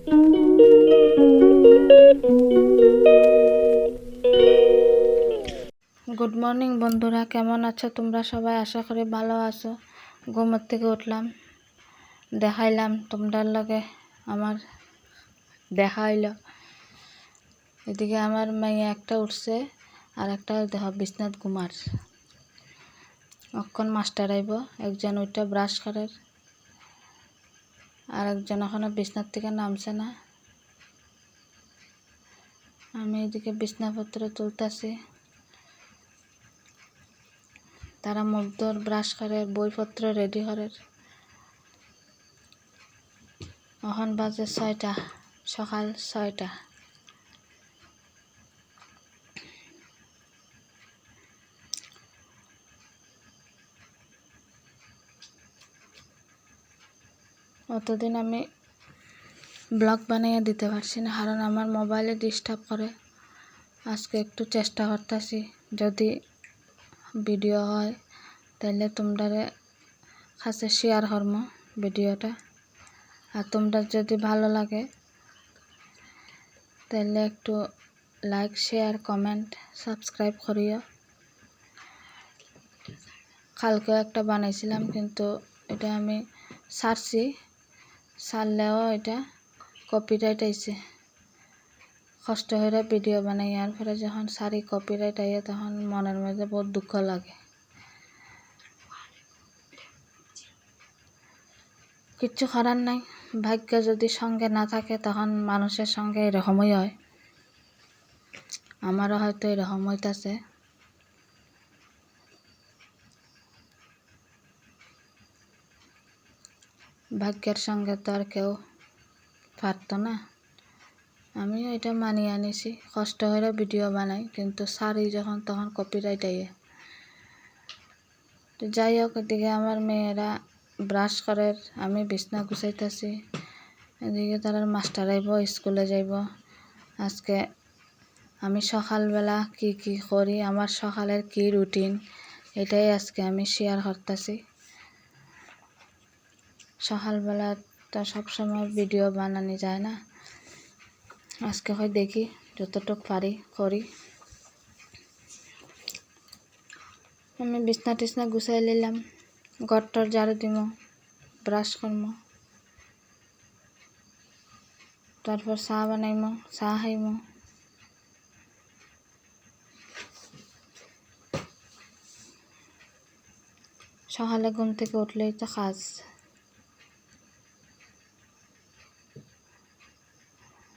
Good morning বন্ধুরা, কেমন আছো তোমরা সবাই? আশা করি ভালো আছো। ঘুমের থেকে উঠলাম, দেখাইলাম তোমরার লগে আমার দেখা হইল। এদিকে আমার মেয়ে একটা উঠছে আর একটা দেহ বিছনাত ঘুমার। অক্ষণ মাস্টার আইব, একজন ওইটা ব্রাশ করে আর একজন এখনো বিছনার থেকে নামছে না। আমি এদিকে বিছনাপত্র তুলতাছি, তারা মুখ ধর ব্রাশ করে বইপত্র রেডি করে। এখন বাজে 6টা, সকাল 6টা। অতদিন আমি ব্লগ বানিয়ে দিতে পারছি না, কারণ আমার মোবাইলে ডিস্টার্ব করে। আজকে একটু চেষ্টা করতেছি, যদি ভিডিও হয় তাহলে তোমরা কাছে শেয়ার করব ভিডিওটা। আর তোমরা যদি ভালো লাগে তাহলে একটু লাইক, শেয়ার, কমেন্ট, সাবস্ক্রাইব করিও। কালকে একটা বানাইছিলাম, কিন্তু এটা আমি ছাড়লেও এটা কপিরাইট আইছে। কষ্ট করে ভিডিও বানাই, আর পরে যখন সারি কপিরাইট আইয়ে তখন মনের মধ্যে বহুত দুঃখ লাগে। কিচ্ছু করার নাই, ভাগ্য যদি সঙ্গে না থাকে তখন মানুষের সঙ্গে এরকমই হয়। আমারও হয়তো এরকম হইতাছে। ভাগ্যের সঙ্গে তো আর কেউ পারত না। আমিও এটা মানিয়ে আনিছি, কষ্ট করে ভিডিও বানাই, কিন্তু সারি যখন তখন কপিরাইট আইয়ে। তো যাই হোক, এদিকে আমার মেয়েরা ব্রাশ করে, আমি বিছনা গুছাইতেছি। এদিকে তারা মাস্টার আইব, স্কুলে যাইব। আজকে আমি সকালবেলা কি কি করি, আমার সকালের কি রুটিন, এটাই আজকে আমি শেয়ার করতেছি। সকালবেলা তো সবসময় ভিডিও বানানো যায় না, আজকে হয় দেখি যতটুকু পারি করি। আমি বিছনা টিছনা গুছাই নিলাম, ঘরটর ঝাড়ু দিব, ব্রাশ করব, তারপর চা বানাইম, চা খাইম। সকালে ঘুম থেকে উঠলেই তো কাজ।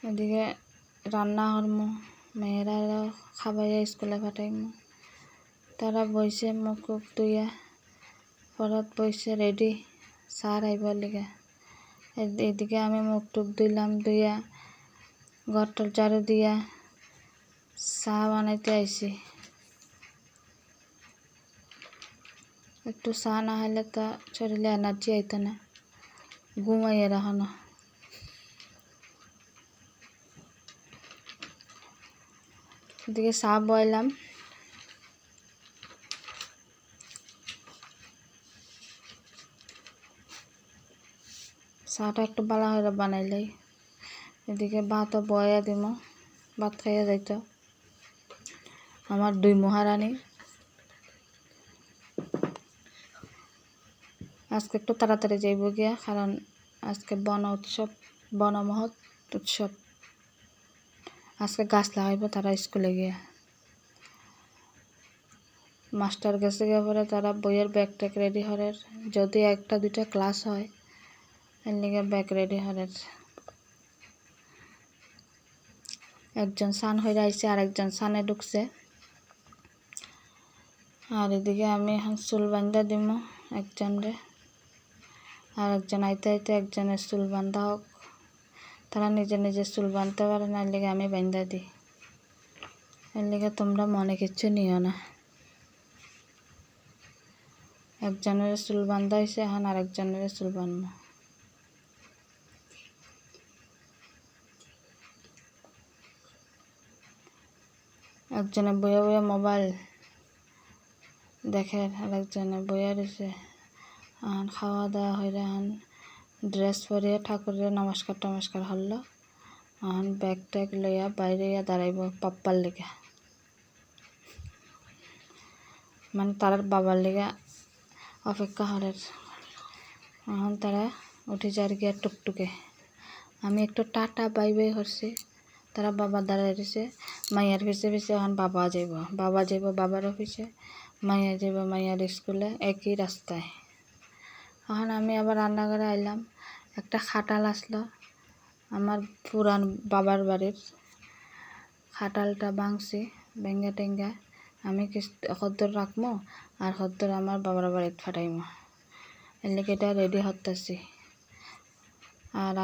এদিকে রান্না করবো, মেয়েরা খাবাইয়া স্কুলে পাঠাইম। তারা বইছে মুখ ধুইয়া, পরত বইছে রেডি স্যার আইবার লিগে। এদিকে আমি মুখ টুক ধুইলাম, ধুইয়া ঘরটর ঝাড়ু দিয়া চা বানাইতে আইছি। একটু চা না হলে তো শরীরে এনার্জি আইতো না, ঘুমাইয়ে রাখনো। এদিকে চা বয়লাম, চাটা একটু ভালো করে বানাইলেই। এদিকে ভাতও বয়া দিব, ভাত খাইয়া যাইতো আমার 2 মহারানী। আজকে একটু তাড়াতাড়ি যাইব গিয়া, কারণ আজকে বনমহৎ উৎসব। আজকে গাছ লাগাইব তারা স্কুলে গিয়া। মাস্টার গেছে গিয়ে পরে তারা বইয়ের ব্যাগ ট্যাগ রেডি করার, যদি 1টা 2টা ক্লাস হয় এর লিগে ব্যাগ রেডি করার। একজন স্নান হয়ে আইছে আর একজন স্নানে ঢুকছে। আর এদিকে আমি এখন চুল বান্ধা দিব একজনরে, আর একজন আইতে আইতে একজনের চুল বান্ধা হোক। তারা নিজে নিজে চুল বাঁধতে পারে না, এর লিগে আমি বান্ধা দিই। এর লিগে তোমরা মনে কিচ্ছু নিও না। একজনের চুল বান্ধা হয়েছে, এখন আরেকজনের চুল বাঁধব। একজনে বইয়া বইয়া মোবাইল দেখে, আর একজনে বইয়া রয়েছে। এখন খাওয়া দাওয়া হইলে এখন ড্রেস পরিয়ে ঠাকুরের নমস্কার টমস্কার হলো, এখন ব্যাগ ট্যাগ লইয়া বাইরে দাঁড়াইব পাপ্পার লেগে, মানে তার বাবার লেগে অপেক্ষা করে। এখন তারা উঠে যার গিয়া টুকটুকে, আমি একটু টাটা বাই বাই করছি, তারা বাবা দাঁড়ায় রয়েছে মাইয়ার পিছে পিছে। এখন বাবা যাইব বাবার অফিসে, মাইয়া যাইব মাইয়ার স্কুলে, একই রাস্তায়। এখন আমি আবার রান্নাঘরে আইলাম, একটা খাটাল আসলো আমার পুরান বাবার বাড়ির, খাটালটা ভাঙছি ভেঙ্গা টেঙ্গা, আমি কদ্দুর রাখবো আর কদ্দুর আমার বাবার বাড়িতে ফাটাইমো, এর লেগে এটা রেডি হতেছি। আর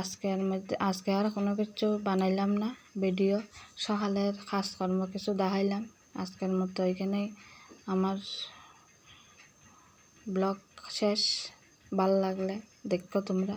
আজকে আর কোনো কিছু বানাইলাম না ভিডিও, সকালের কাজকর্ম কিছু দেখাইলাম। আজকের মতো এখানেই আমার ব্লগ শেষ। ভালো লাগলে দেখো তোমরা।